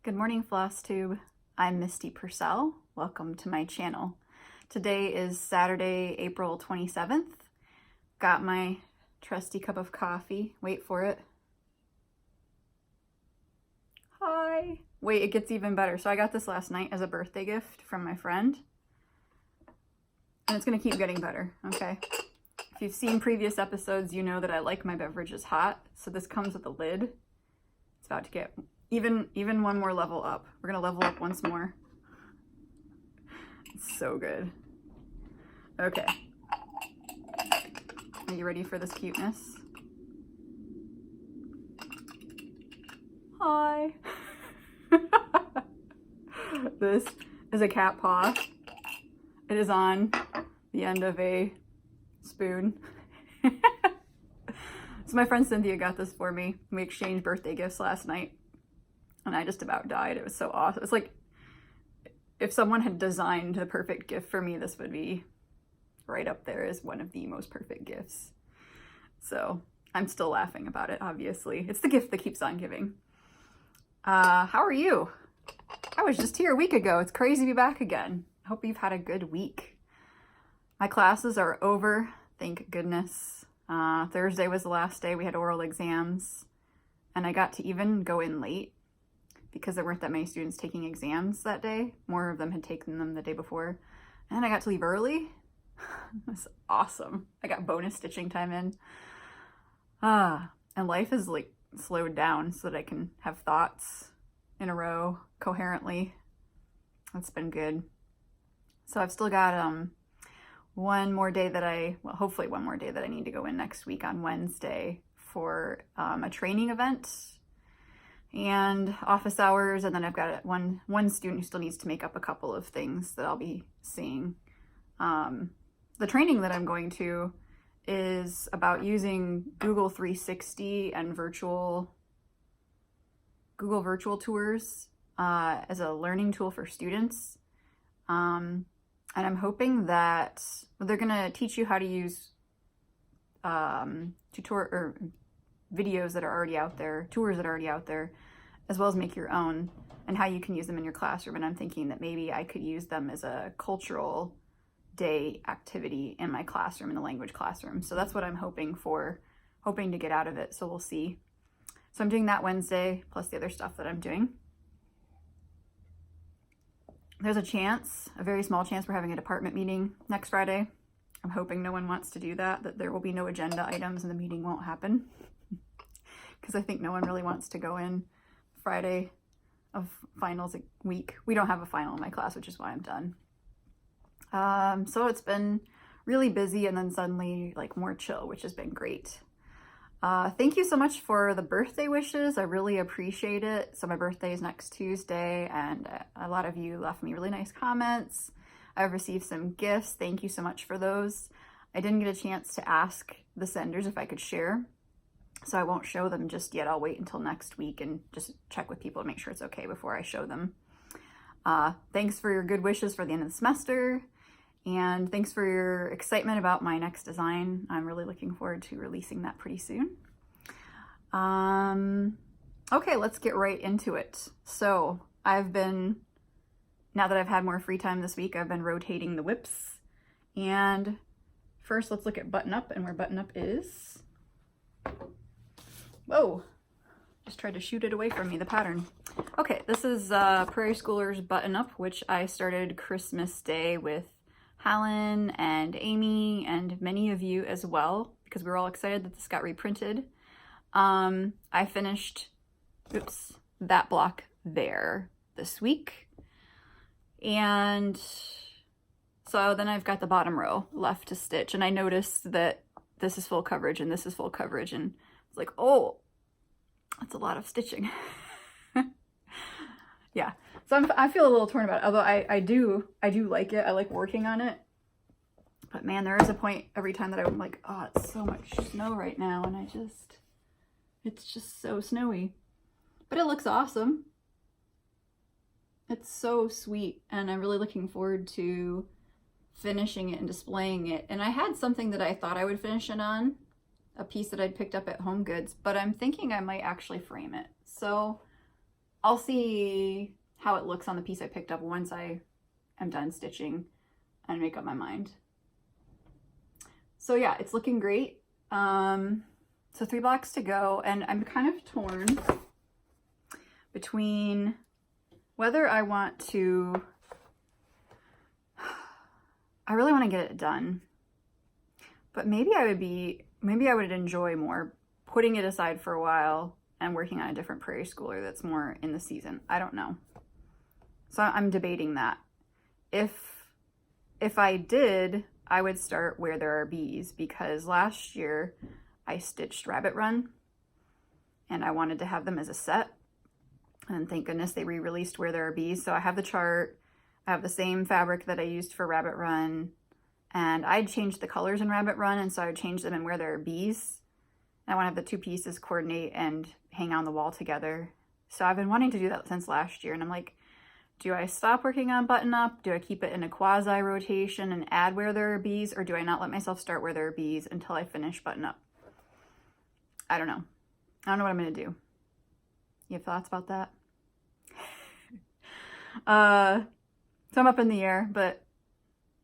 Good morning, Flosstube. I'm Misty Purcell. Welcome to my channel. Today is Saturday, April 27th. Got my trusty cup of coffee. Wait for it. Hi. Wait, it gets even better. So I got this last night as a birthday gift from my friend. And it's gonna keep getting better, okay? If you've seen previous episodes, you know that I like my beverages hot. So this comes with a lid. It's about to get even one more level up. We're gonna level up once more. It's so good. Okay. Are you ready for this cuteness? Hi. This is a cat paw. It is on the end of a spoon. So my friend Cynthia got this for me. We exchanged birthday gifts last night. And I just about died. It was so awesome. It's like if someone had designed the perfect gift for me, this would be right up there as one of the most perfect gifts. So I'm still laughing about it, obviously. It's the gift that keeps on giving. How are you? I was just here a week ago. It's crazy to be back again. I hope you've had a good week. My classes are over, thank goodness. Thursday was the last day. We had oral exams, and I got to even go in late, because there weren't that many students taking exams that day. More of them had taken them the day before. And I got to leave early. It was awesome. I got bonus stitching time in. And life is like slowed down so that I can have thoughts in a row coherently. That's been good. So I've still got one more day that hopefully one more day that I need to go in next week on Wednesday for a training event and office hours, and then I've got one student who still needs to make up a couple of things that I'll be seeing. The training that I'm going to is about using Google 360 and Google Virtual Tours as a learning tool for students. And I'm hoping that they're gonna teach you how to use videos that are already out there, tours that are already out there, as well as make your own, and how you can use them in your classroom. And I'm thinking that maybe I could use them as a cultural day activity in my classroom, in the language classroom. So that's what I'm hoping to get out of it. So we'll see. So I'm doing that Wednesday, plus the other stuff that I'm doing. There's a very small chance we're having a department meeting next Friday. I'm hoping no one wants to do that there will be no agenda items and the meeting won't happen. Because I think no one really wants to go in Friday of finals week. We don't have a final in my class, which is why I'm done. So it's been really busy and then suddenly like more chill, which has been great. Thank you so much for the birthday wishes. I really appreciate it. So my birthday is next Tuesday, and a lot of you left me really nice comments. I've received some gifts. Thank you so much for those. I didn't get a chance to ask the senders if I could share, so I won't show them just yet. I'll wait until next week and just check with people to make sure it's okay before I show them. Thanks for your good wishes for the end of the semester, and thanks for your excitement about my next design. I'm really looking forward to releasing that pretty soon. Okay, let's get right into it. So now that I've had more free time this week, I've been rotating the whips. And first, let's look at button up and where button up is. Whoa, just tried to shoot it away from me, the pattern. Okay, this is Prairie Schoolers button up, which I started Christmas Day with Helen and Amy and many of you as well, because we were all excited that this got reprinted. I finished, that block there this week. And so then I've got the bottom row left to stitch, and I noticed that this is full coverage and this is full coverage, and it's like, oh, that's a lot of stitching. Yeah, so I feel a little torn about it, although I do like it. I like working on it, but man, there is a point every time that I'm like, oh, it's so much snow right now, and it's just so snowy, but it looks awesome. It's so sweet, and I'm really looking forward to finishing it and displaying it. And I had something that I thought I would finish it on, a piece that I'd picked up at Home Goods, but I'm thinking I might actually frame it. So I'll see how it looks on the piece I picked up once I am done stitching and make up my mind. So yeah, it's looking great. So 3 blocks to go, and I'm kind of torn between whether I want to, I really want to get it done, but maybe I would enjoy more putting it aside for a while and working on a different Prairie Schooler that's more in the season. I don't know. So I'm debating that. If I did, I would start Where There Are Bees, because last year I stitched Rabbit Run and I wanted to have them as a set. And thank goodness they re-released Where There Are Bees. So I have the chart, I have the same fabric that I used for Rabbit Run, and I'd changed the colors in Rabbit Run, and so I would change them in Where There Are Bees. And I want to have the 2 pieces coordinate and hang on the wall together. So I've been wanting to do that since last year, and I'm like, do I stop working on Button Up? Do I keep it in a quasi rotation and add Where There Are Bees, or do I not let myself start Where There Are Bees until I finish Button Up? I don't know. I don't know what I'm going to do. You have thoughts about that? So I'm up in the air, but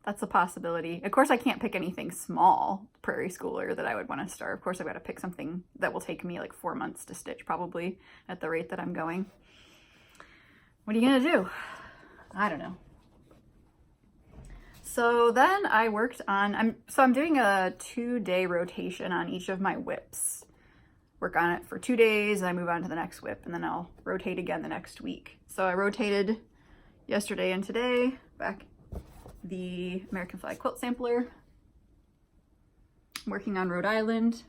that's a possibility. Of course, I can't pick anything small, Prairie Schooler, that I would want to start. Of course, I've got to pick something that will take me like 4 months to stitch, probably, at the rate that I'm going. What are you going to do? I don't know. So then I worked on, I'm doing a 2-day rotation on each of my whips. Work on it for 2 days, and I move on to the next whip, and then I'll rotate again the next week. So I rotated yesterday and today, back the American Flag Quilt Sampler. I'm working on Rhode Island.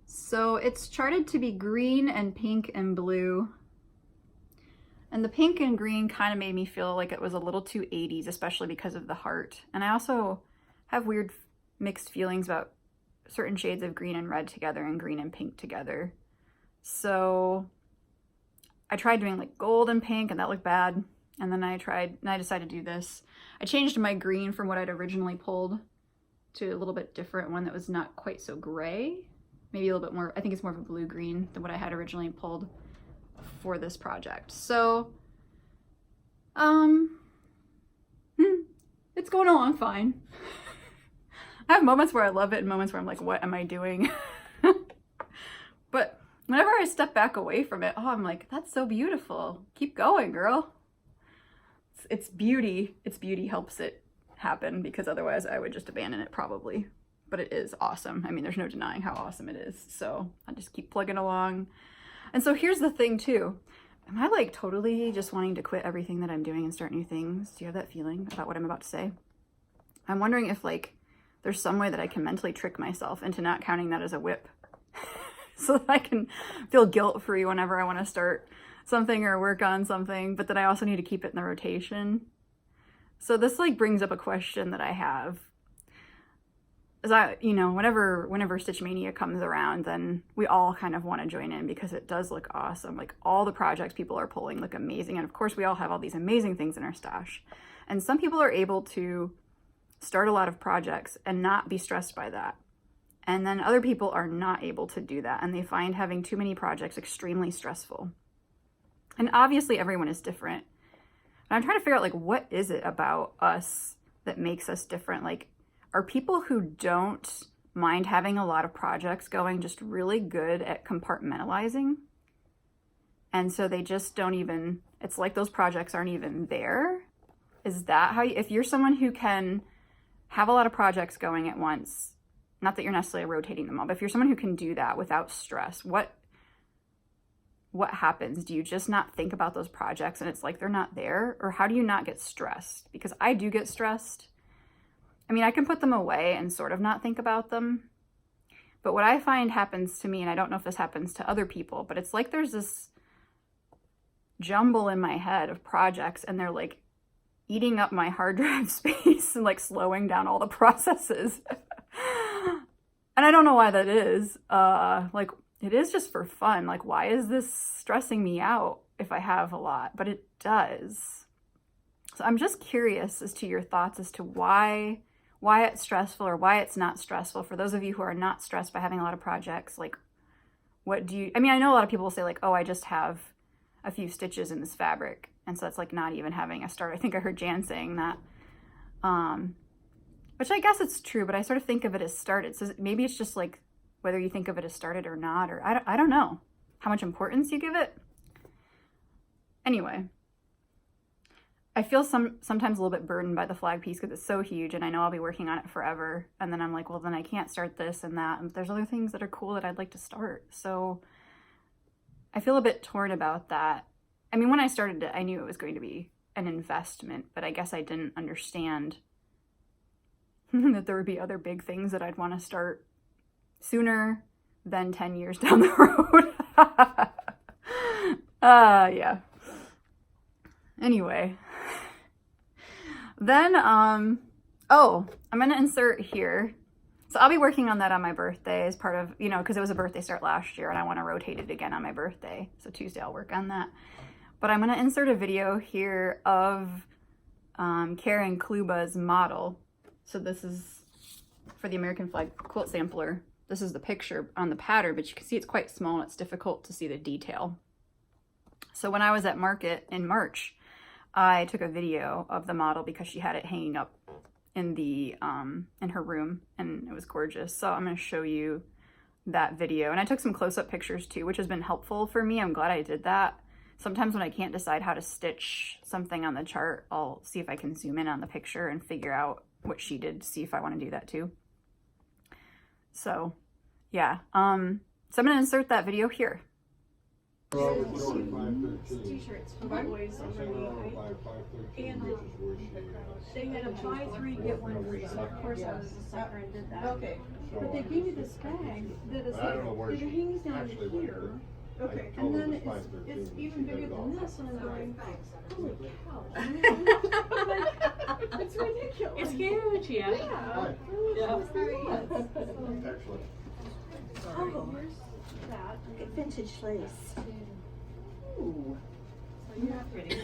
So it's charted to be green and pink and blue. And the pink and green kind of made me feel like it was a little too 80s, especially because of the heart. And I also have weird mixed feelings about certain shades of green and red together and green and pink together. So I tried doing like gold and pink, and that looked bad. And then I decided to do this. I changed my green from what I'd originally pulled to a little bit different one that was not quite so gray. Maybe a little bit more, I think it's more of a blue-green than what I had originally pulled for this project. So, it's going along fine. I have moments where I love it and moments where I'm like, what am I doing? But whenever I step back away from it, I'm like, that's so beautiful. Keep going, girl. It's beauty. Its beauty helps it happen, because otherwise I would just abandon it probably. But it is awesome. I mean, there's no denying how awesome it is. So I just keep plugging along. And so here's the thing too. Am I like totally just wanting to quit everything that I'm doing and start new things? Do you have that feeling about what I'm about to say? I'm wondering if like there's some way that I can mentally trick myself into not counting that as a whip so that I can feel guilt-free whenever I want to start something or work on something, but then I also need to keep it in the rotation. So this like brings up a question that I have. As whenever Stitch Mania comes around, then we all kind of want to join in because it does look awesome. Like all the projects people are pulling look amazing. And of course we all have all these amazing things in our stash. And some people are able to start a lot of projects and not be stressed by that. And then other people are not able to do that. And they find having too many projects extremely stressful. And obviously everyone is different. And I'm trying to figure out like, what is it about us that makes us different? Like, are people who don't mind having a lot of projects going just really good at compartmentalizing? And so they just don't even, it's like those projects aren't even there? Is that how if you're someone who can have a lot of projects going at once, not that you're necessarily rotating them all, but if you're someone who can do that without stress, what happens? Do you just not think about those projects and it's like they're not there? Or how do you not get stressed? Because I do get stressed. I mean, I can put them away and sort of not think about them. But what I find happens to me, and I don't know if this happens to other people, but it's like there's this jumble in my head of projects and they're like eating up my hard drive space and like slowing down all the processes. And I don't know why that is. Like, it is just for fun. Like, why is this stressing me out if I have a lot? But it does. So I'm just curious as to your thoughts as to why it's stressful or why it's not stressful. For those of you who are not stressed by having a lot of projects, like, what do you, I mean, I know a lot of people will say like, oh, I just have a few stitches in this fabric. And so it's like not even having a start. I think I heard Jan saying that, which I guess it's true, but I sort of think of it as started. So maybe it's just like whether you think of it as started or not, or I don't know how much importance you give it. Anyway, I feel sometimes a little bit burdened by the flag piece because it's so huge and I know I'll be working on it forever. And then I'm like, well, then I can't start this and that. And there's other things that are cool that I'd like to start. So I feel a bit torn about that. I mean, when I started it, I knew it was going to be an investment, but I guess I didn't understand that there would be other big things that I'd want to start sooner than 10 years down the road. Yeah. Anyway. Then, oh, I'm going to insert here. So I'll be working on that on my birthday as part of, you know, because it was a birthday start last year and I want to rotate it again on my birthday. So Tuesday I'll work on that. But I'm going to insert a video here of Karen Kluba's model. So this is for the American flag quilt sampler. This is the picture on the pattern, but you can see it's quite small and it's difficult to see the detail. So when I was at Market in March, I took a video of the model because she had it hanging up in the in her room and it was gorgeous. So I'm going to show you that video. And I took some close-up pictures too, which has been helpful for me. I'm glad I did that. Sometimes when I can't decide how to stitch something on the chart, I'll see if I can zoom in on the picture and figure out what she did to see if I want to do that too. So yeah, so I'm going to insert that video here. T-shirts for boys over knee height, and they had a buy three get one free. So of course I was a sucker and did that. Okay, but they gave me this bag that is like that hangs down here. Okay, and then it's even bigger than this, and I'm going, holy cow! It's ridiculous. It's huge, yeah. Yeah. Excellent. Oh, here's that. Look at vintage lace. Ooh. So you're not pretty.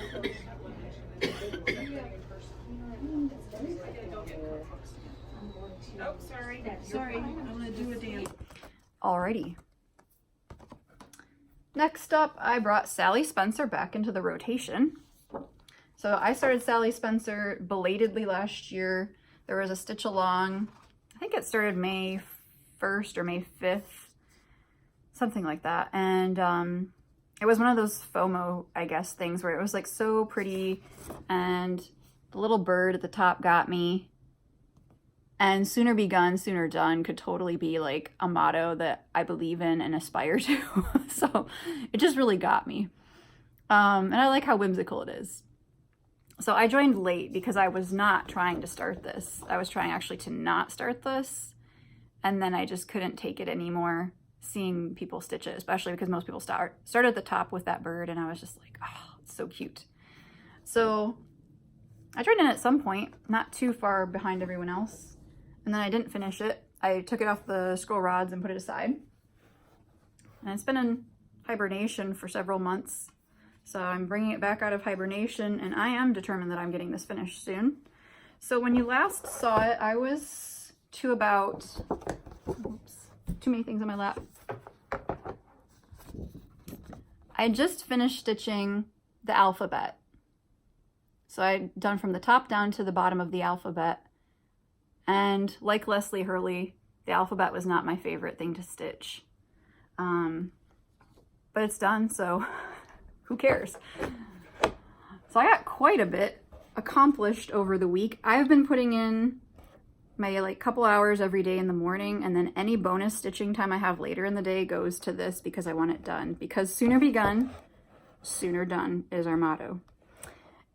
Oh, sorry. Sorry, I'm gonna do a dance. Alrighty. Next up, I brought Sally Spencer back into the rotation. So I started Sally Spencer belatedly last year. There was a stitch along. I think it started May 1st or May 5th, something like that. And it was one of those FOMO, I guess, things where it was like so pretty and the little bird at the top got me. And sooner begun, sooner done could totally be like a motto that I believe in and aspire to. So it just really got me. And I like how whimsical it is. So I joined late because I was not trying to start this. I was trying actually to not start this. And then I just couldn't take it anymore seeing people stitch it, especially because most people start at the top with that bird. And I was just like, oh, it's so cute. So I joined in at some point, not too far behind everyone else. And then I didn't finish it. I took it off the scroll rods and put it aside. And it's been in hibernation for several months. So I'm bringing it back out of hibernation and I am determined that I'm getting this finished soon. So when you last saw it, I was to about, oops, too many things on my lap. I just finished stitching the alphabet. So I'd done from the top down to the bottom of the alphabet. And like Leslie Hurley, the alphabet was not my favorite thing to stitch. But it's done, so who cares? So I got quite a bit accomplished over the week. I've been putting in my like couple hours every day in the morning, and then any bonus stitching time I have later in the day goes to this because I want it done. Because sooner begun, sooner done is our motto.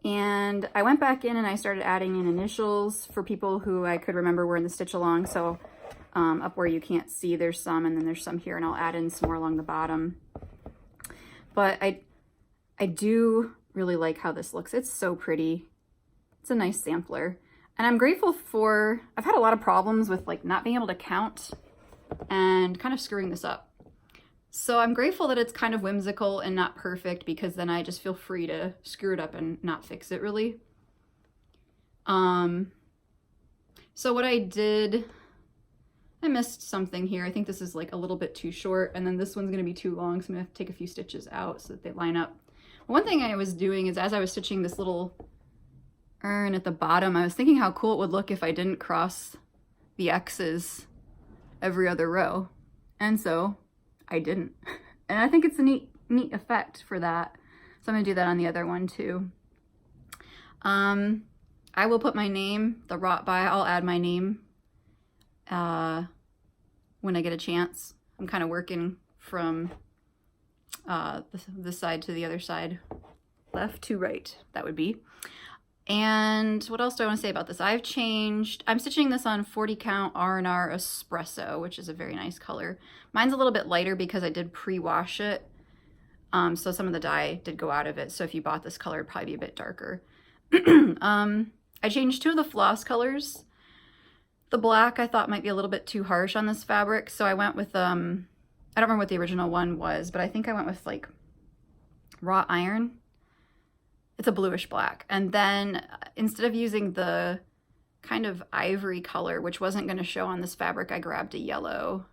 And I went back in and I started adding in initials for people who I could remember were in the stitch along. So up where you can't see, there's some, and then there's some here, and I'll add in some more along the bottom. But I do really like how this looks. It's so pretty. It's a nice sampler. And I'm grateful for, I've had a lot of problems with like not being able to count and kind of screwing this up. So I'm grateful that it's kind of whimsical and not perfect, because then I just feel free to screw it up and not fix it really. So what I did I missed something here. I think this is like a little bit too short, and then this one's gonna be too long, so I'm gonna have to take a few stitches out so that they line up. One thing I was doing is as I was stitching this little urn at the bottom, I was thinking how cool it would look if I didn't cross the X's every other row. And so I didn't. And I think it's a neat effect for that. So I'm gonna do that on the other one too. I will put my name, the wrought by, I'll add my name when I get a chance. I'm kind of working from this side to the other side, left to right, that would be. And what else do I want to say about this? I'm stitching this on 40 count R&R Espresso, which is a very nice color. Mine's a little bit lighter because I did pre-wash it. So some of the dye did go out of it. So if you bought this color, it'd probably be a bit darker. I changed two of the floss colors. The black I thought might be a little bit too harsh on this fabric. So I went with, I don't remember what the original one was, but I think I went with like wrought iron. It's a bluish black. And then instead of using the kind of ivory color, which wasn't going to show on this fabric, I grabbed a yellow.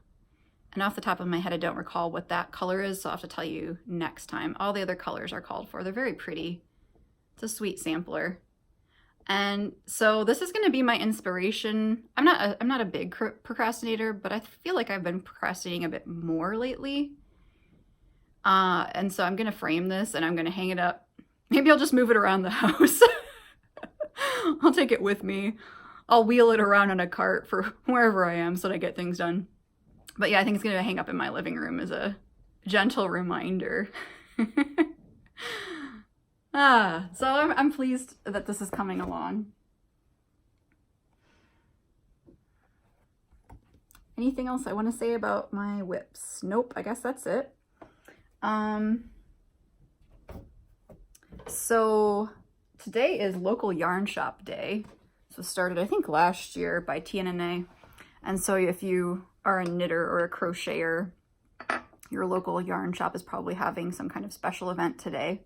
And off the top of my head, I don't recall what that color is, so I'll have to tell you next time. All the other colors are called for. They're very pretty. It's a sweet sampler. And so this is going to be my inspiration. I'm not a big procrastinator, but I feel like I've been procrastinating a bit more lately. And so I'm going to frame this and I'm going to hang it up. Maybe I'll just move it around the house. I'll take it with me. I'll wheel it around on a cart for wherever I am so that I get things done. But yeah, I think it's going to hang up in my living room as a gentle reminder. So I'm pleased that this is coming along. Anything else I want to say about my whips? Nope, I guess that's it. So today is local yarn shop day. So started, I think, last year by TNNA. And so if you are a knitter or a crocheter, your local yarn shop is probably having some kind of special event today.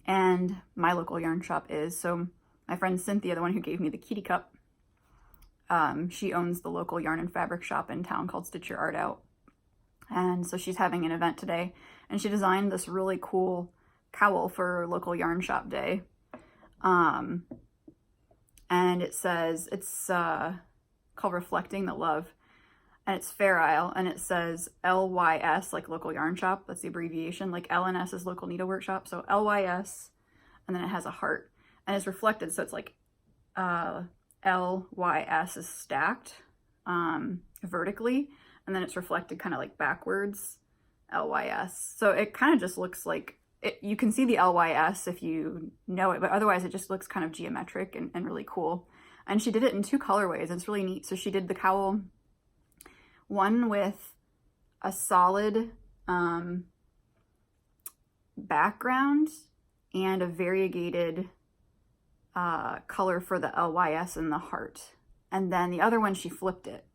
And my local yarn shop is, so my friend Cynthia, the one who gave me the kitty cup, she owns the local yarn and fabric shop in town called Stitch Your Art Out. And so she's having an event today, and she designed this really cool cowl for local yarn shop day. And it says, it's called Reflecting the Love, and it's Fair Isle, and it says LYS, like local yarn shop. That's the abbreviation. Like LNS is local needle workshop. So LYS, and then it has a heart, and it's reflected. So it's like LYS is stacked vertically, and then it's reflected kind of like backwards, LYS. So it kind of just looks like, you can see the LYS if you know it, but otherwise it just looks kind of geometric and really cool. And she did it in two colorways. It's really neat. So she did the cowl, one with a solid background and a variegated color for the LYS and the heart. And then the other one, she flipped it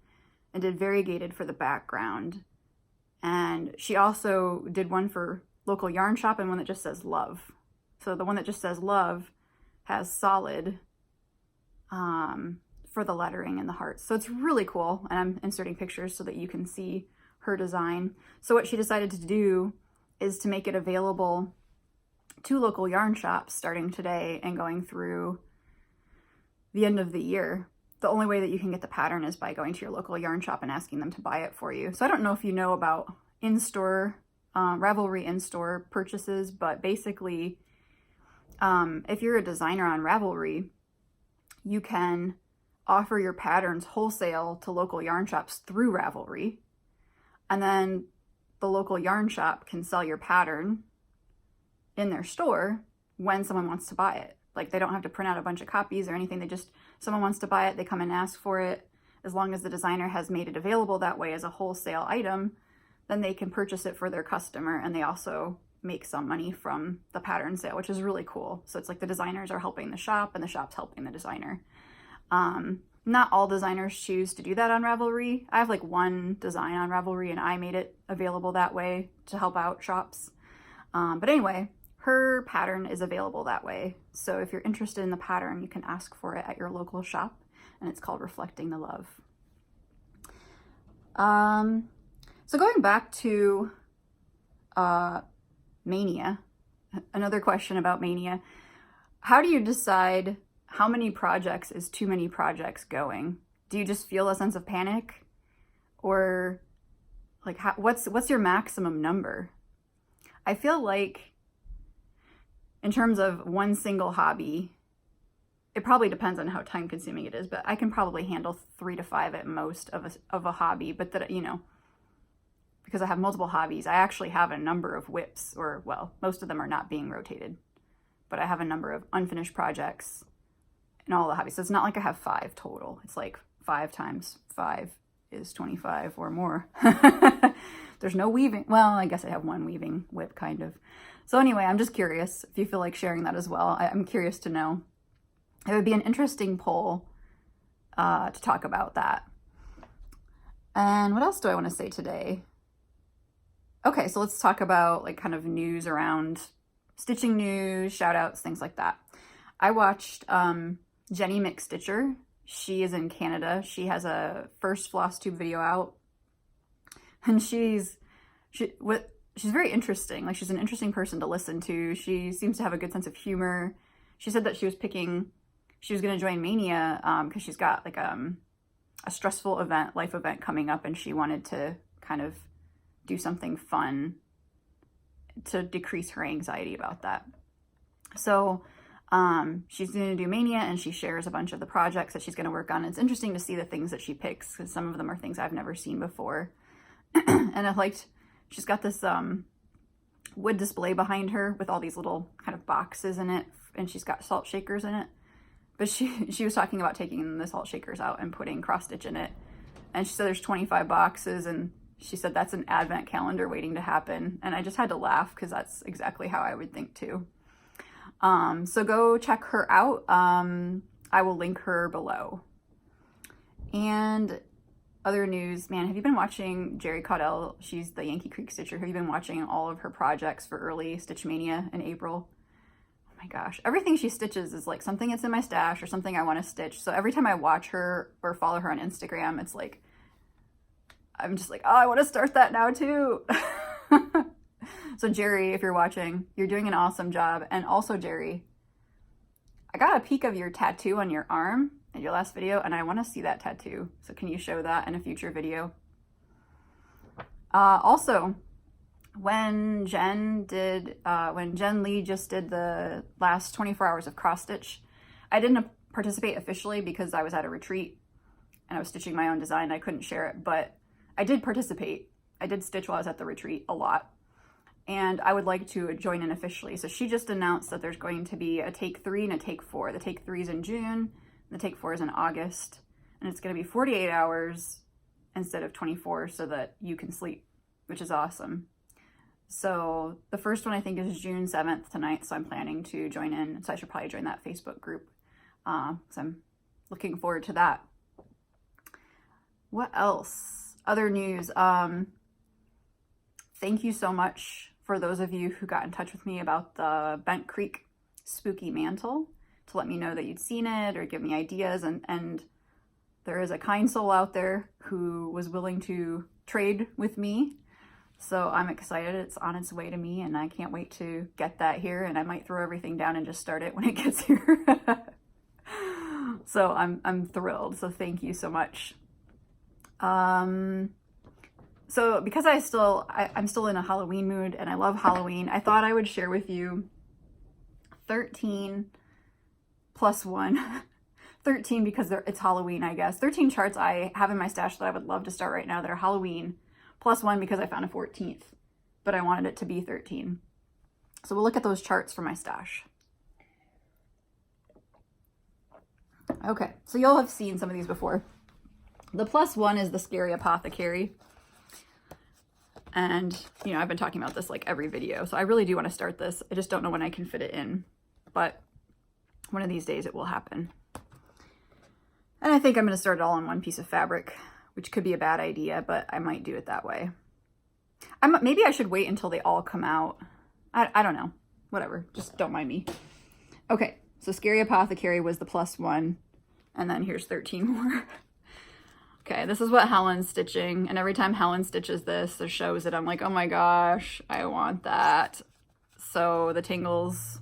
and did variegated for the background. And she also did one for local yarn shop and one that just says love. So the one that just says love has solid for the lettering and the hearts. So it's really cool. And I'm inserting pictures so that you can see her design. So what she decided to do is to make it available to local yarn shops starting today and going through the end of the year. The only way that you can get the pattern is by going to your local yarn shop and asking them to buy it for you. So I don't know if you know about in-store, Ravelry in-store purchases, but basically, if you're a designer on Ravelry, you can offer your patterns wholesale to local yarn shops through Ravelry, and then the local yarn shop can sell your pattern in their store when someone wants to buy it. Like, they don't have to print out a bunch of copies or anything. They just, someone wants to buy it, they come and ask for it. As long as the designer has made it available that way as a wholesale item, then they can purchase it for their customer, and they also make some money from the pattern sale, which is really cool. So it's like the designers are helping the shop and the shop's helping the designer. Not all designers choose to do that on Ravelry. I have like one design on Ravelry and I made it available that way to help out shops. But anyway, her pattern is available that way. So if you're interested in the pattern, you can ask for it at your local shop and it's called Reflecting the Love. So going back to Mania, another question about Mania. How do you decide how many projects is too many projects going? Do you just feel a sense of panic? Or like what's your maximum number? I feel like in terms of one single hobby, it probably depends on how time consuming it is, but I can probably handle 3 to 5 at most of a hobby, but that, you know, because I have multiple hobbies, I actually have a number of whips, or well, most of them are not being rotated, but I have a number of unfinished projects in all the hobbies. So it's not like I have 5 total. It's like 5 times 5 is 25 or more. There's no weaving. Well, I guess I have one weaving whip, kind of. So anyway, I'm just curious if you feel like sharing that as well. I'm curious to know. It would be an interesting poll to talk about that. And what else do I want to say today? Okay, so let's talk about like kind of news around stitching news, shout outs, things like that. I watched Jenny McStitcher. She is in Canada. She has a first Flosstube video out. And she's very interesting. Like, she's an interesting person to listen to. She seems to have a good sense of humor. She said that she was going to join Mania because she's got like a stressful life event coming up, and she wanted to kind of do something fun to decrease her anxiety about that. So she's going to do Mania, and she shares a bunch of the projects that she's going to work on. It's interesting to see the things that she picks, because some of them are things I've never seen before. And I liked, she's got this wood display behind her with all these little kind of boxes in it, and she's got salt shakers in it. But she was talking about taking the salt shakers out and putting cross stitch in it. And she said there's 25 boxes, and she said that's an advent calendar waiting to happen. And I just had to laugh because that's exactly how I would think too. So go check her out. I will link her below. And other news, man, have you been watching Jerry Caudell? She's the Yankee Creek Stitcher. Have you been watching all of her projects for early Stitch Mania in April? Oh my gosh, everything she stitches is like something that's in my stash or something I want to stitch. So every time I watch her or follow her on Instagram, it's like, I'm just like, oh, I want to start that now too. So Jerry, if you're watching, you're doing an awesome job. And also Jerry, I got a peek of your tattoo on your arm in your last video, and I want to see that tattoo. So can you show that in a future video? Also, when Jen Lee just did the last 24 hours of cross stitch, I didn't participate officially because I was at a retreat and I was stitching my own design. I couldn't share it, but I did participate. I did stitch while I was at the retreat a lot, and I would like to join in officially. So she just announced that there's going to be a take 3 and a take 4. The take 3 is in June, the take 4 is in August, and it's going to be 48 hours instead of 24 so that you can sleep, which is awesome. So the first one I think is June 7th tonight, so I'm planning to join in. So I should probably join that Facebook group because I'm looking forward to that. What else? Other news. Thank you so much for those of you who got in touch with me about the Bent Creek spooky mantle to let me know that you'd seen it or give me ideas. And there is a kind soul out there who was willing to trade with me. So I'm excited. It's on its way to me, and I can't wait to get that here. And I might throw everything down and just start it when it gets here. So I'm thrilled. So thank you so much. So because I'm still in a Halloween mood and I love Halloween, I thought I would share with you 13 plus 1. 13 because it's Halloween, I guess. 13 charts I have in my stash that I would love to start right now that are Halloween, plus 1 because I found a 14th, but I wanted it to be 13. So we'll look at those charts for my stash. Okay, so you'll have seen some of these before. The plus 1 is the Scary Apothecary. And, you know, I've been talking about this like every video, so I really do want to start this. I just don't know when I can fit it in, but one of these days it will happen. And I think I'm going to start it all on one piece of fabric, which could be a bad idea, but I might do it that way. Maybe I should wait until they all come out. I don't know. Whatever. Just don't mind me. Okay, so Scary Apothecary was the plus 1. And then here's 13 more. Okay, this is what Helen's stitching. And every time Helen stitches this or shows it, I'm like, oh my gosh, I want that. So the tingles,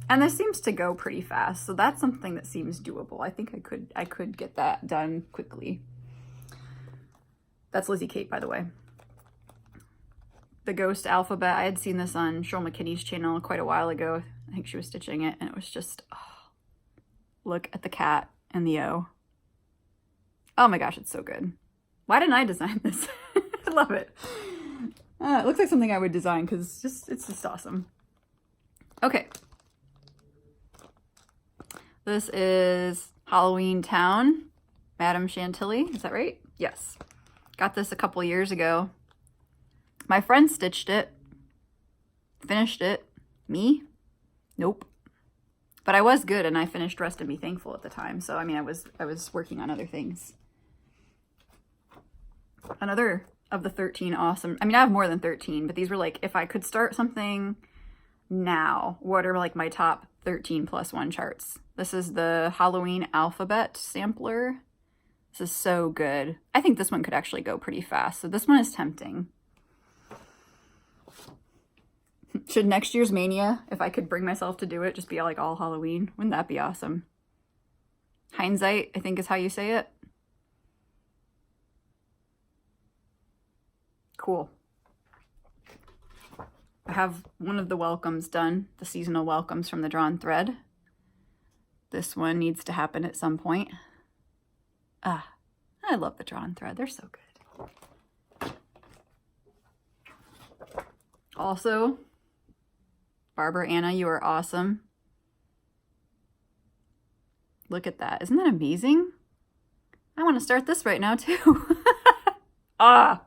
and this seems to go pretty fast. So that's something that seems doable. I think I could get that done quickly. That's Lizzie Kate, by the way. The Ghost Alphabet, I had seen this on Cheryl McKinney's channel quite a while ago. I think she was stitching it, and it was just, oh, look at the cat and the O. Oh my gosh, it's so good. Why didn't I design this? I love it. It looks like something I would design because it's just awesome. Okay. This is Halloween Town, Madame Chantilly. Is that right? Yes. Got this a couple years ago. My friend stitched it. Finished it. Me? Nope. But I was good, and I finished Rest and Be Thankful at the time. So, I mean, I was working on other things. Another of the 13 awesome, I mean, I have more than 13, but these were like, if I could start something now, what are like my top 13 +1 charts? This is the Halloween Alphabet sampler. This is so good. I think this one could actually go pretty fast. So this one is tempting. Should next year's Mania, if I could bring myself to do it, just be like all Halloween? Wouldn't that be awesome? Hindsight, I think is how you say it. Cool. I have one of the welcomes done, the seasonal welcomes from the Drawn Thread. This one needs to happen at some point. Ah, I love the Drawn Thread. They're so good. Also, Barbara Anna, you are awesome. Look at that. Isn't that amazing? I want to start this right now too. Ah,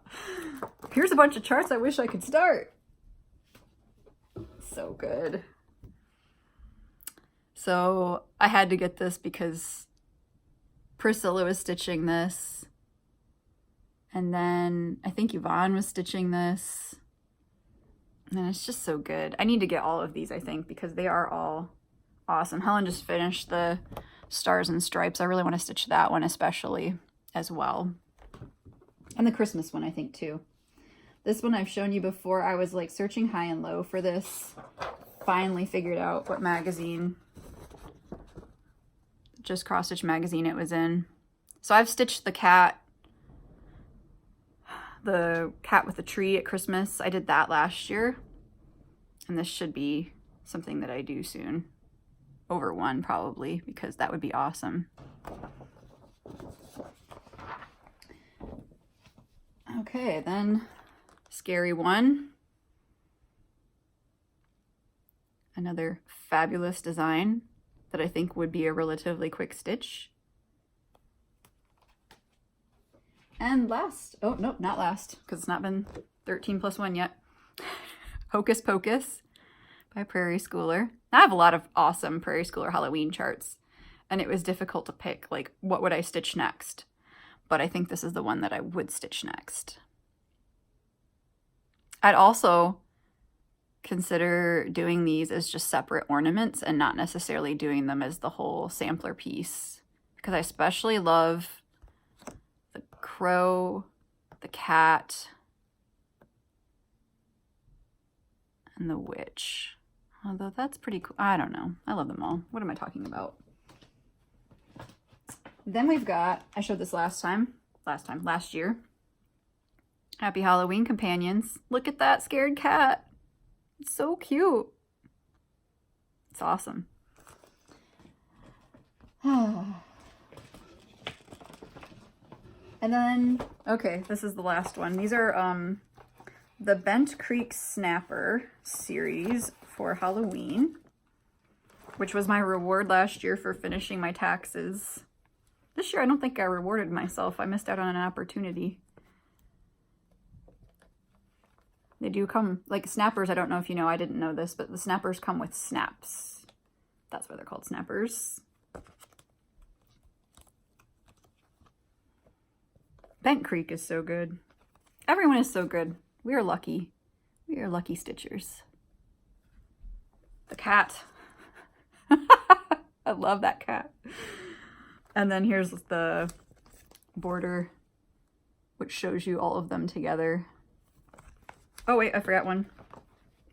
here's a bunch of charts I wish I could start. So good. So I had to get this because Priscilla was stitching this. And then I think Yvonne was stitching this. And it's just so good. I need to get all of these, I think, because they are all awesome. Helen just finished the Stars and Stripes. I really want to stitch that one especially as well. And the Christmas one, I think, too. This one I've shown you before. I was like searching high and low for this. Finally figured out what magazine, just Cross Stitch magazine it was in. So I've stitched the cat with the tree at Christmas. I did that last year. And this should be something that I do soon. Over one, probably, because that would be awesome. Okay, then Scary One. Another fabulous design that I think would be a relatively quick stitch. And last, oh, nope, not last, because it's not been 13 +1 yet. Hocus Pocus by Prairie Schooler. I have a lot of awesome Prairie Schooler Halloween charts, and it was difficult to pick, like, what would I stitch next? But I think this is the one that I would stitch next. I'd also consider doing these as just separate ornaments and not necessarily doing them as the whole sampler piece, because I especially love the crow, the cat, and the witch. Although that's pretty cool. I don't know. I love them all. What am I talking about? Then we've got, I showed this last year. Happy Halloween Companions. Look at that scared cat. It's so cute. It's awesome. And then, okay, this is the last one. These are the Bent Creek Snapper series for Halloween, which was my reward last year for finishing my taxes. This year, I don't think I rewarded myself. I missed out on an opportunity. They do come, like snappers, I don't know if you know, I didn't know this, but the snappers come with snaps. That's why they're called snappers. Bent Creek is so good. Everyone is so good. We are lucky. We are lucky stitchers. The cat. I love that cat. And then here's the border, which shows you all of them together. Oh wait, I forgot one.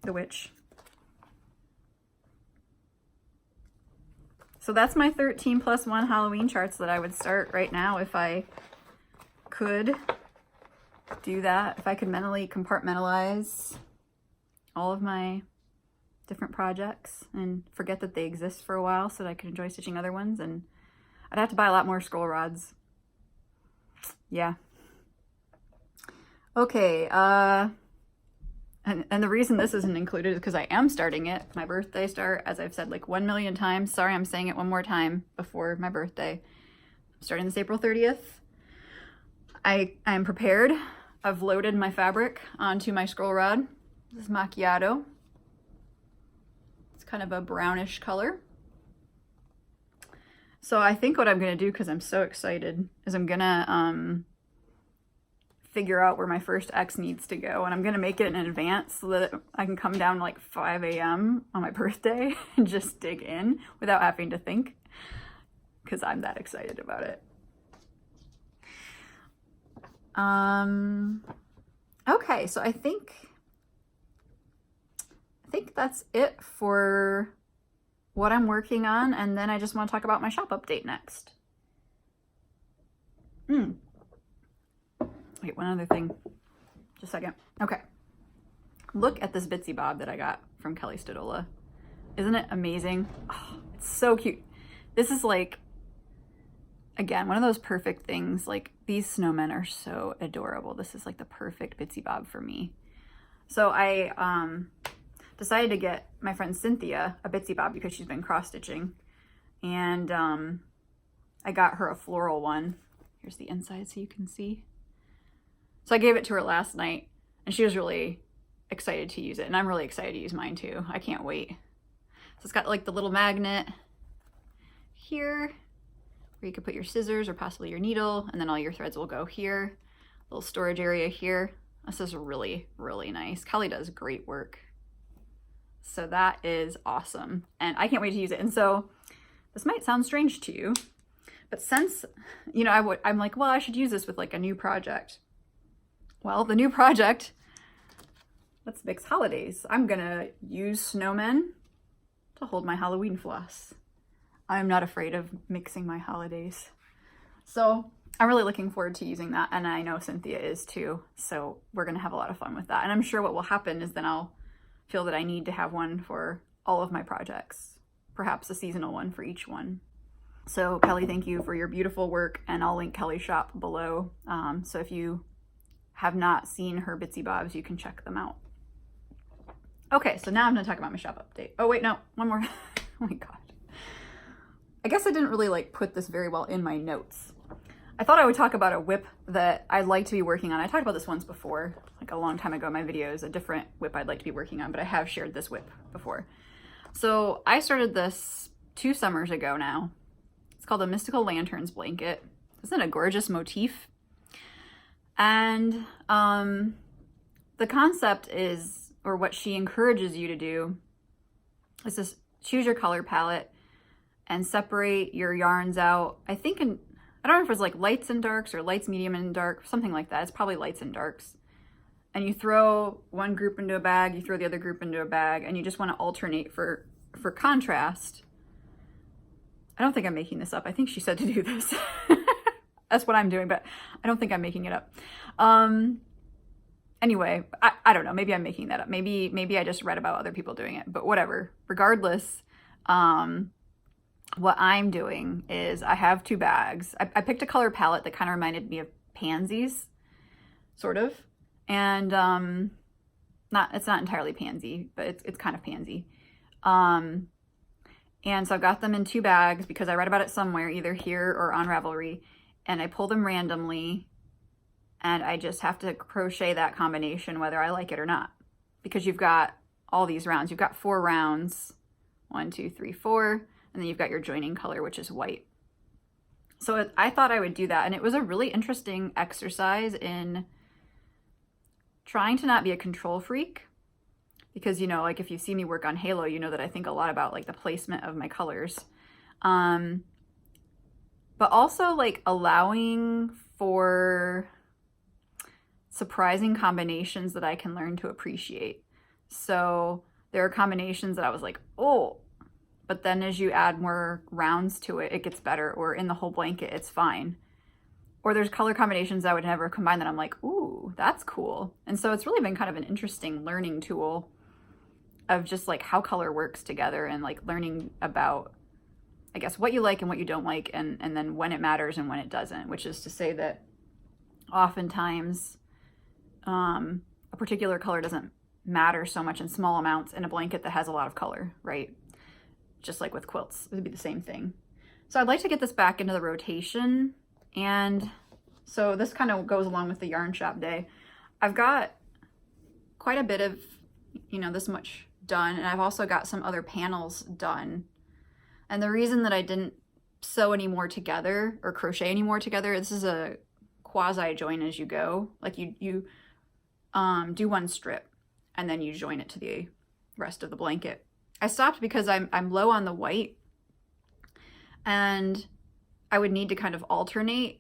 The witch. So that's my 13+1 Halloween charts that I would start right now if I could do that. If I could mentally compartmentalize all of my different projects and forget that they exist for a while so that I could enjoy stitching other ones. And I'd have to buy a lot more scroll rods. Yeah. Okay, and the reason this isn't included is because I am starting it. My birthday start, as I've said like 1 million times. Sorry, I'm saying it one more time before my birthday. I'm starting this April 30th. I am prepared. I've loaded my fabric onto my scroll rod. This is macchiato. It's kind of a brownish color. So I think what I'm gonna do, because I'm so excited, is I'm gonna figure out where my first X needs to go, and I'm gonna make it in advance so that I can come down like 5 a.m. on my birthday and just dig in without having to think, because I'm that excited about it. Okay, so I think that's it for what I'm working on, and then I just want to talk about my shop update next. Wait, one other thing. Just a second. Okay. Look at this Bitzy bob that I got from Kelly Stodola. Isn't it amazing? Oh, it's so cute. This is like, again, one of those perfect things. Like, these snowmen are so adorable. This is like the perfect Bitzy bob for me. So I decided to get my friend Cynthia a Bitzy bob because she's been cross stitching, and I got her a floral one. Here's the inside so you can see. So I gave it to her last night, and she was really excited to use it, and I'm really excited to use mine too. I can't wait. So it's got like the little magnet here where you could put your scissors or possibly your needle, and then all your threads will go here. Little storage area here. This is really, really nice. Kelly does great work. So that is awesome, and I can't wait to use it. And so this might sound strange to you, but since, you know, I'm like, well, I should use this with like a new project. Well, the new project, let's mix holidays. I'm gonna use snowmen to hold my Halloween floss. I'm not afraid of mixing my holidays. So I'm really looking forward to using that, and I know Cynthia is too. So we're gonna have a lot of fun with that. And I'm sure what will happen is then I'll feel that I need to have one for all of my projects, perhaps a seasonal one for each one. So Kelly, thank you for your beautiful work, and I'll link Kelly's shop below. So if you have not seen her Bitzy bobs, you can check them out. Okay, so now I'm gonna talk about my shop update. Oh wait, no, one more. Oh my God. I guess I didn't really like put this very well in my notes. I thought I would talk about a whip that I'd like to be working on. I talked about this once before, like a long time ago in my videos, a different whip I'd like to be working on, but I have shared this whip before. So I started this 2 summers ago now. It's called a Mystical Lanterns blanket. Isn't it a gorgeous motif? And the concept is, or what she encourages you to do, is just choose your color palette and separate your yarns out. I think I don't know if it's like lights and darks or lights, medium and dark, something like that. It's probably lights and darks. And you throw one group into a bag, you throw the other group into a bag, and you just want to alternate for contrast. I don't think I'm making this up. I think she said to do this. That's what I'm doing, but I don't think I'm making it up. Anyway, I don't know. Maybe I'm making that up. Maybe I just read about other people doing it, but whatever. Regardless, what I'm doing is I have 2 bags. I picked a color palette that kind of reminded me of pansies, sort of. And it's not entirely pansy, but it's kind of pansy. And so I've got them in 2 bags because I read about it somewhere, either here or on Ravelry. And I pull them randomly, and I just have to crochet that combination whether I like it or not. Because you've got all these rounds. You've got 4 rounds. 1, 2, 3, 4. And then you've got your joining color, which is white. So I thought I would do that. And it was a really interesting exercise in trying to not be a control freak. Because, you know, like if you see me work on Halo, you know that I think a lot about like the placement of my colors. But but also like allowing for surprising combinations that I can learn to appreciate. So there are combinations that I was like, oh, but then as you add more rounds to it, it gets better, or in the whole blanket, it's fine. Or there's color combinations I would never combine that I'm like, ooh, that's cool. And so it's really been kind of an interesting learning tool of just like how color works together, and like learning about, I guess, what you like and what you don't like, and then when it matters and when it doesn't, which is to say that oftentimes a particular color doesn't matter so much in small amounts in a blanket that has a lot of color, right? Just like with quilts, it would be the same thing. So I'd like to get this back into the rotation. And so this kind of goes along with the yarn shop day. I've got quite a bit of, you know, this much done, and I've also got some other panels done. And the reason that I didn't sew any more together or crochet any more together, this is a quasi join as you go. Like you do one strip and then you join it to the rest of the blanket. I stopped because I'm low on the white, and I would need to kind of alternate.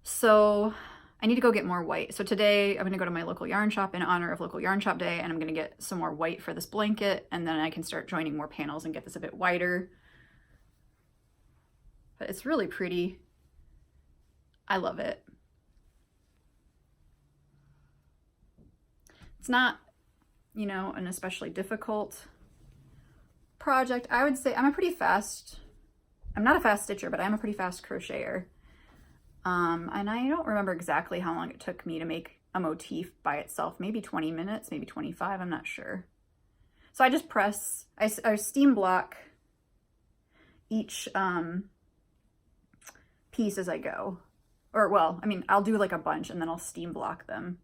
So I need to go get more white. So today I'm going to go to my local yarn shop in honor of local yarn shop day, and I'm going to get some more white for this blanket, and then I can start joining more panels and get this a bit wider. But it's really pretty. I love it. It's not, you know, an especially difficult project. I would say I'm not a fast stitcher, but I'm a pretty fast crocheter. And I don't remember exactly how long it took me to make a motif by itself. Maybe 20 minutes, maybe 25, I'm not sure. So I just press, I steam block each piece as I go. Or, well, I mean, I'll do like a bunch and then I'll steam block them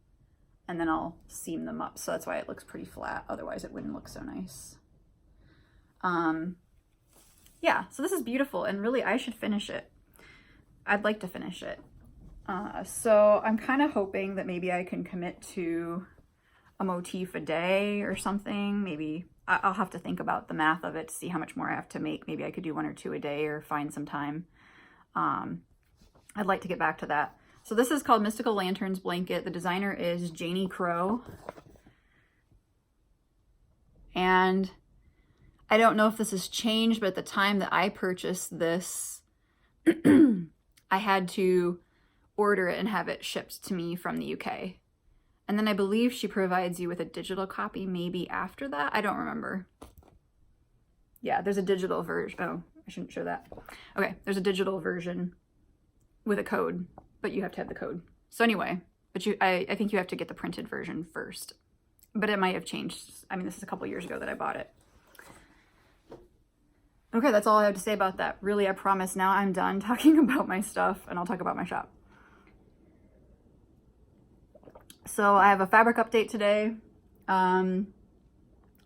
and then I'll seam them up. So that's why it looks pretty flat. Otherwise it wouldn't look so nice. Yeah, so this is beautiful, and really I should finish it. I'd like to finish it. So I'm kind of hoping that maybe I can commit to a motif a day or something. Maybe I'll have to think about the math of it to see how much more I have to make. Maybe I could do 1 or 2 a day or find some time. I'd like to get back to that. So this is called Mystical Lanterns Blanket. The designer is Janie Crow. And I don't know if this has changed, but at the time that I purchased this, I had to order it and have it shipped to me from the UK. And then I believe she provides you with a digital copy maybe after that. I don't remember. Yeah, there's a digital version. Oh, I shouldn't show that. Okay, there's a digital version with a code, but you have to have the code. So anyway, but I think you have to get the printed version first. But it might have changed. I mean, this is a couple years ago that I bought it. Okay, that's all I have to say about that. Really, I promise now I'm done talking about my stuff, and I'll talk about my shop. So I have a fabric update today. I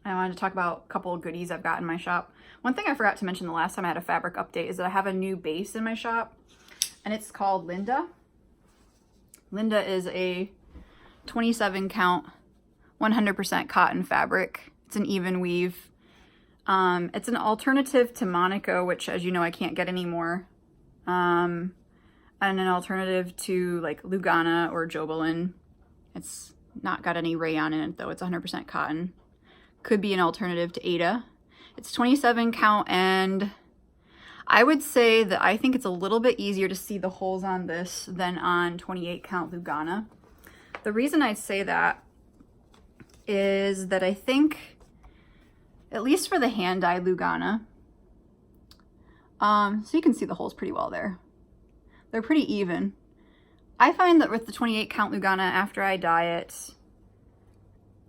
wanted to talk about a couple of goodies I've got in my shop. One thing I forgot to mention the last time I had a fabric update is that I have a new base in my shop, and it's called Linda. Linda is a 27 count, 100% cotton fabric. It's an even weave. It's an alternative to Monaco, which, as you know, I can't get anymore. And an alternative to like Lugana or Jobelin. It's not got any rayon in it though. It's 100% cotton. Could be an alternative to Ada. It's 27 count, and I would say that I think it's a little bit easier to see the holes on this than on 28 count Lugana. The reason I say that is that I think, at least for the hand-dyed Lugana, so you can see the holes pretty well there. They're pretty even. I find that with the 28 count Lugana, after I dye it,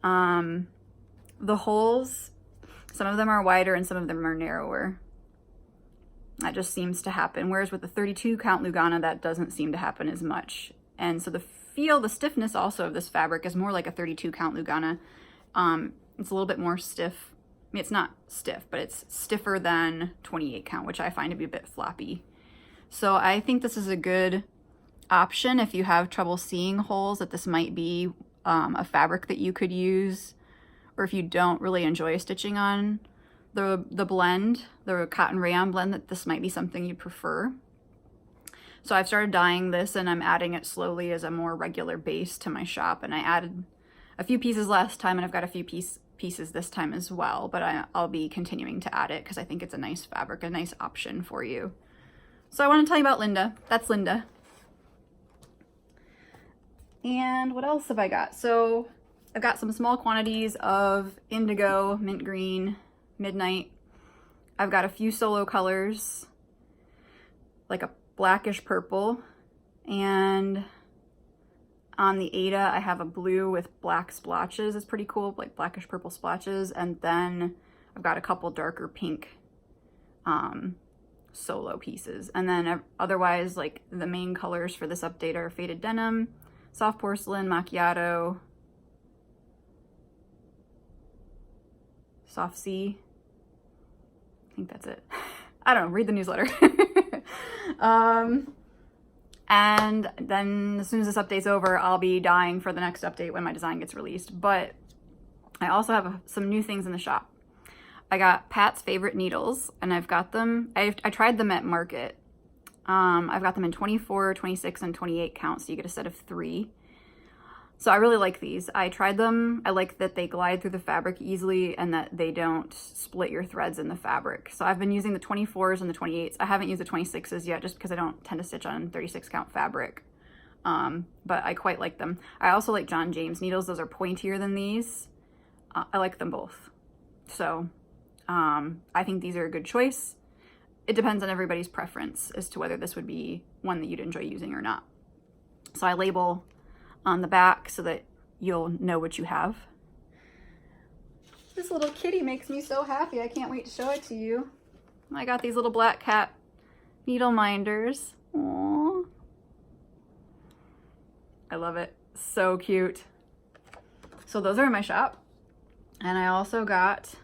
the holes, some of them are wider and some of them are narrower. That just seems to happen. Whereas with the 32 count Lugana, that doesn't seem to happen as much. And so the stiffness also of this fabric is more like a 32 count Lugana. It's a little bit more stiff. I mean, it's not stiff, but it's stiffer than 28 count, which I find to be a bit floppy. So I think this is a good option if you have trouble seeing holes, that this might be a fabric that you could use, or if you don't really enjoy stitching on the blend, the cotton rayon blend, that this might be something you prefer. So I've started dyeing this and I'm adding it slowly as a more regular base to my shop. And I added a few pieces last time and I've got a few pieces this time as well, but I'll be continuing to add it because I think it's a nice fabric, a nice option for you. So I want to tell you about Linda. That's Linda. And what else have I got? So I've got some small quantities of indigo, mint green, midnight. I've got a few solo colors, like a blackish purple, and on the Ada I have a blue with black splotches. It's pretty cool, like blackish purple splotches. And then I've got a couple darker pink solo pieces. And then otherwise, like the main colors for this update are faded denim, soft porcelain, macchiato, soft sea. I think that's it. I don't know, read the newsletter. And then as soon as this update's over, I'll be dyeing for the next update when my design gets released. But I also have some new things in the shop. I got Pat's favorite needles, and I've got them, I tried them at Market. I've got them in 24, 26, and 28 count, so you get a set of 3. So I really like these. I tried them. I like that they glide through the fabric easily and that they don't split your threads in the fabric. So I've been using the 24s and the 28s. I haven't used the 26s yet just because I don't tend to stitch on 36 count fabric. But I quite like them. I also like John James needles. Those are pointier than these. I like them both. So I think these are a good choice. It depends on everybody's preference as to whether this would be one that you'd enjoy using or not. So I label on the back so that you'll know what you have. This little kitty makes me so happy. I can't wait to show it to you. I got these little black cat needle minders. Aww. I love it. So cute. So those are in my shop. And I also got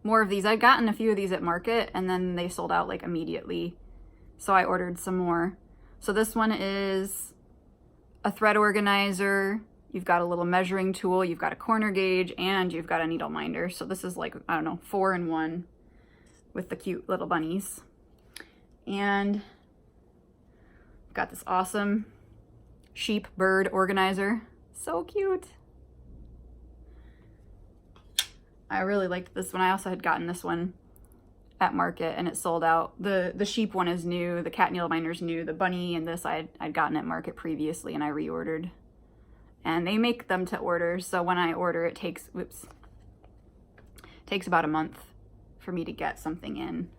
more of these. I'd gotten a few of these at Market and then they sold out like immediately. So I ordered some more. So this one is a thread organizer, you've got a little measuring tool, you've got a corner gauge, and you've got a needle minder. So this is like, I don't know, 4 in 1 with the cute little bunnies. And got this awesome sheep bird organizer. So cute. I really liked this one. I also had gotten this one at Market and it sold out. The sheep one is new, the cat needle minder is new, the bunny and this I'd gotten at Market previously and I reordered. And they make them to order, so when I order it takes about a month for me to get something in.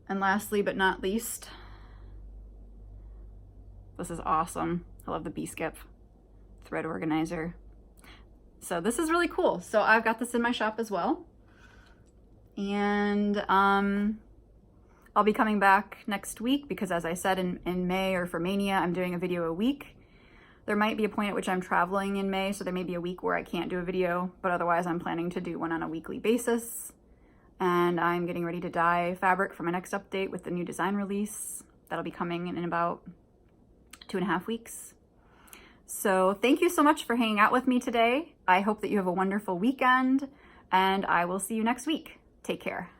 And lastly but not least, this is awesome. I love the B-Skip thread organizer. So this is really cool. So I've got this in my shop as well. And I'll be coming back next week because as I said in May or for Mania, I'm doing a video a week. There might be a point at which I'm traveling in May, so there may be a week where I can't do a video, but otherwise I'm planning to do one on a weekly basis. And I'm getting ready to dye fabric for my next update with the new design release. That'll be coming in about 2.5 weeks. So thank you so much for hanging out with me today. I hope that you have a wonderful weekend and I will see you next week. Take care.